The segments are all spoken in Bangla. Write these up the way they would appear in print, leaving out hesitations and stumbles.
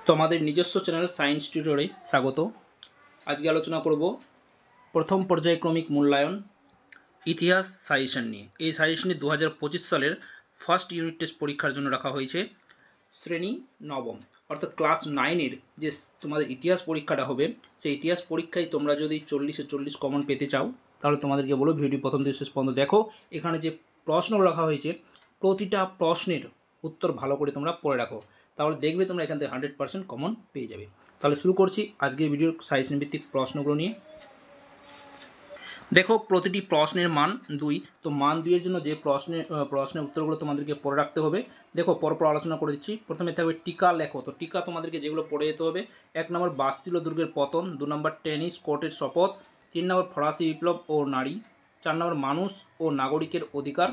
তো আমাদের নিজস্ব চ্যানেল সায়েন্স টিউটোরে স্বাগত। আজকে আলোচনা করব প্রথম পর্যায়ক্রমিক মূল্যায়ন ইতিহাস সাজেশন নিয়ে। এই সাজেশনটি 2025 সালের ফার্স্ট ইউনিট টেস্ট পরীক্ষার জন্য রাখা হয়েছে। শ্রেণী নবম অর্থাৎ ক্লাস 9-এর যে তোমাদের ইতিহাস পরীক্ষাটা হবে, সেই ইতিহাস পরীক্ষায় তোমরা যদি 40-এ 40 কমন পেতে চাও তাহলে তোমাদেরকে বলো ভিডিও প্রথম থেকে শেষ পর্যন্ত দেখো। এখানে যে প্রশ্নগুলো রাখা হয়েছে প্রতিটা প্রশ্নের উত্তর ভালো করে তোমরা পড়ে রাখো, তাহলে দেখবে তোমরা এখান থেকে 100% কমন পেয়ে যাবে। তাহলে শুরু করছি আজকের ভিডিওর সাজেশন ভিত্তিক প্রশ্নগুলো নিয়ে। দেখো প্রতিটি প্রশ্নের মান 2। তো মান 2-এর জন্য যে প্রশ্নের উত্তরগুলো তোমাদেরকে পড়ে রাখতে হবে, দেখো পরপর আলোচনা করে দিচ্ছি। প্রথমে থাকবে টিকা লেখো। তো টিকা তোমাদেরকে যেগুলো পড়ে যেতে হবে: 1 নম্বর বাস্তিল দুর্গের পতন, 2 নম্বর টেনিস কোর্টের শপথ, 3 নম্বর ফরাসি বিপ্লব ও নারী, 4 নম্বর মানুষ ও নাগরিকের অধিকার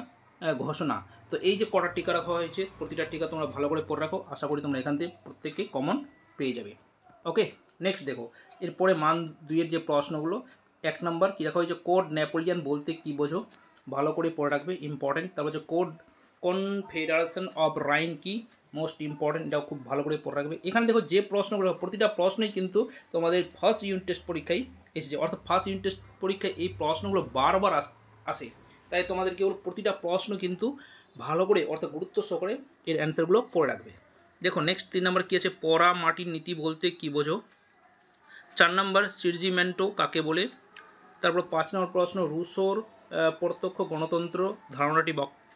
ঘোষণা। তো এই যে কটা টিকা রাখা হয়েছে, প্রতিটা টিকা তোমরা ভালো করে পড়ে রাখো, আশা করি তোমরা এখান থেকে প্রত্যেককে কমন পেয়ে যাবে। ওকে, নেক্সট দেখো এরপরে মান 2-এর যে প্রশ্নগুলো। 1 নম্বর কী রাখা হয়েছে, কোড নেপোলিয়ান বলতে কী বোঝো, ভালো করে পড়ে রাখবে, ইম্পর্টেন্ট। তারপর হচ্ছে কোড কনফেডারেশন অফ রাইন কি, মোস্ট ইম্পর্টেন্ট, এটাও খুব ভালো করে পড়ে রাখবে। এখানে দেখো যে প্রশ্নগুলো, প্রতিটা প্রশ্নই কিন্তু তোমাদের ফার্স্ট ইউনিট টেস্ট পরীক্ষায় এসেছে, অর্থাৎ ফার্স্ট ইউনিট টেস্ট পরীক্ষায় এই প্রশ্নগুলো বারবার আসে, তাই তোমাদের কেবল প্রতিটা প্রশ্ন কিন্তু ভালো করে অর্থাৎ গুরুত্ব সহকারে এর অ্যান্সারগুলো পড়ে রাখবে। দেখো নেক্সট 3 নম্বর কী আছে, পরা মাটির নীতি বলতে কী বোঝো। 4 নম্বর সিরজিমেন্টো কাকে বলে। তারপর 5 নম্বর প্রশ্ন, রুশোর প্রত্যক্ষ গণতন্ত্র ধারণাটি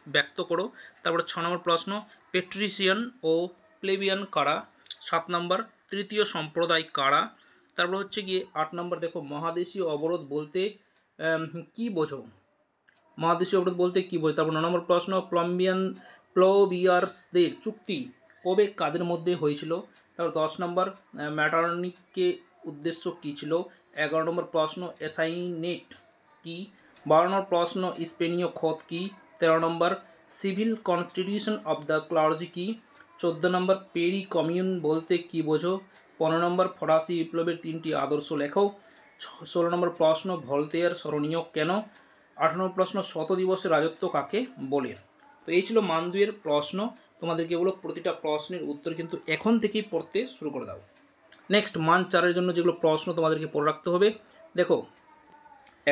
ব্যক্ত করো। তারপর 6 নম্বর প্রশ্ন, পেট্রিশিয়ান ও প্লেবিয়ান কারা। 7 নম্বর, তৃতীয় সম্প্রদায় কারা। তারপর হচ্ছে গিয়ে 8 নম্বর, দেখো মহাদেশীয় অবরোধ বলতে কী বোঝো, মহাদেশীয় অবরোধ বলতে কী বোঝো। তারপর 9 নম্বর প্রশ্ন, প্লবিয়ার্সদের চুক্তি কবে কাদের মধ্যে হয়েছিল। তারপর 10 নম্বর, ম্যাটারনিককে উদ্দেশ্য কী ছিল। 11 নম্বর প্রশ্ন, অ্যাসাইনেট কি। 12 নম্বর প্রশ্ন, স্পেনীয় খত কি। 13 নম্বর, civil constitution of the clergy কি। 14 নম্বর, পেরি কমিউন বলতে কী বোঝো। 15 নম্বর, ফরাসি বিপ্লবের 3টি আদর্শ লেখো। 16 নম্বর প্রশ্ন, ভলতেয়ার স্মরণীয় কেন। 18 নম্বর প্রশ্ন, শত দিবসের রাজত্ব কাকে বলে। তো এই ছিল মান 2-এর প্রশ্ন। তোমাদেরকে এগুলো প্রতিটা প্রশ্নের উত্তর কিন্তু এখন থেকেই পড়তে শুরু করে দাও। নেক্সট মান 4-এর জন্য যেগুলো প্রশ্ন তোমাদেরকে পড়ে রাখতে হবে, দেখো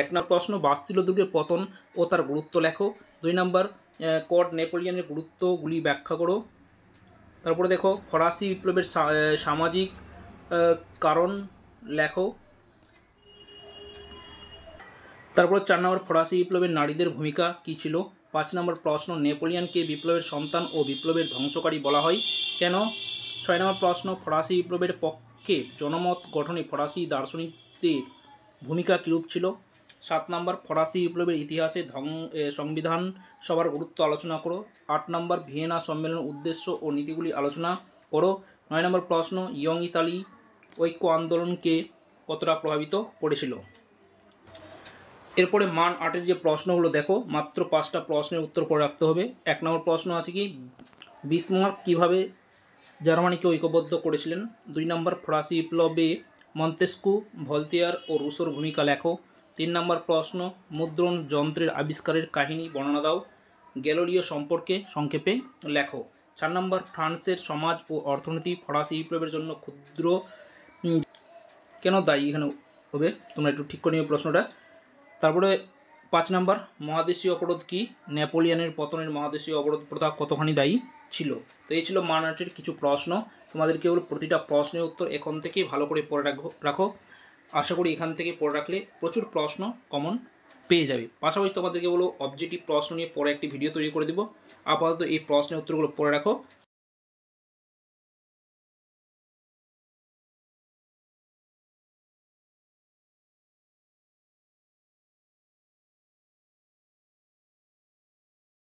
1 নম্বর প্রশ্ন, বাস্তিল দুর্গের পতন ও তার গুরুত্ব লেখো। 2 নম্বর, কোড নেপোলিয়ানের গুরুত্বগুলি ব্যাখ্যা করো। তারপরে দেখো ফরাসি বিপ্লবের সামাজিক কারণ লেখো। তারপর 4 নম্বর, ফরাসি বিপ্লবের নারীদের ভূমিকা কী ছিল। 5 নম্বর প্রশ্ন, নেপোলিয়ানকে বিপ্লবের সন্তান ও বিপ্লবের ধ্বংসকারী বলা হয় কেন। 6 নম্বর প্রশ্ন, ফরাসি বিপ্লবের পক্ষে জনমত গঠনে ফরাসি দার্শনিকদের ভূমিকা কীরূপ ছিল। 7 নম্বর, ফরাসি বিপ্লবের ইতিহাসে সংবিধান সভার গুরুত্ব আলোচনা করো। 8 নম্বর, ভিয়েনা সম্মেলনের উদ্দেশ্য ও নীতিগুলি আলোচনা করো। 9 নম্বর প্রশ্ন, ইয়ং ইতালি ঐক্য আন্দোলনকে কতটা প্রভাবিত করেছিল। এরপরে মান 8-এর যে প্রশ্নগুলো দেখো, মাত্র 5টা প্রশ্নের উত্তর করে রাখতে হবে। 1 নম্বর প্রশ্ন আছে কি, বিসমার্ক কীভাবে জার্মানিকে ঐক্যবদ্ধ করেছিলেন। 2 নম্বর, ফরাসি বিপ্লবে মন্তেস্কু, ভলতেয়ার ও রুশোর ভূমিকা লেখো। 3 নম্বর প্রশ্ন, মুদ্রণ যন্ত্রের আবিষ্কারের কাহিনী বর্ণনা দাও। গ্যালিলিও সম্পর্কে সংক্ষেপে লেখো। 4 নম্বর, ফ্রান্সের সমাজ ও অর্থনীতি ফরাসি বিপ্লবের জন্য ক্ষুদ্র কেন দায়ী এখানে হবে, তোমরা একটু ঠিক করে নিও প্রশ্নটা। তারপরে 5 নম্বর, মহাদেশীয় অবরোধ কি, নেপোলিয়ানের পতনের মহাদেশীয় অবরোধ প্রথা কতখানি দায়ী ছিল। তো এই ছিল মান 8-এর কিছু প্রশ্ন। তোমাদের কেবল প্রতিটা প্রশ্নের উত্তর এখন থেকেই ভালো করে পড়ে রাখো, আশা করি এখান থেকে পড়ে রাখলে প্রচুর প্রশ্ন কমন পেয়ে যাবে। পাশাপাশি তোমাদেরকে বলো অবজেক্টিভ প্রশ্ন নিয়ে পরে একটি ভিডিও তৈরি করে দেবো। আপাতত এই প্রশ্নের উত্তরগুলো পড়ে রাখো,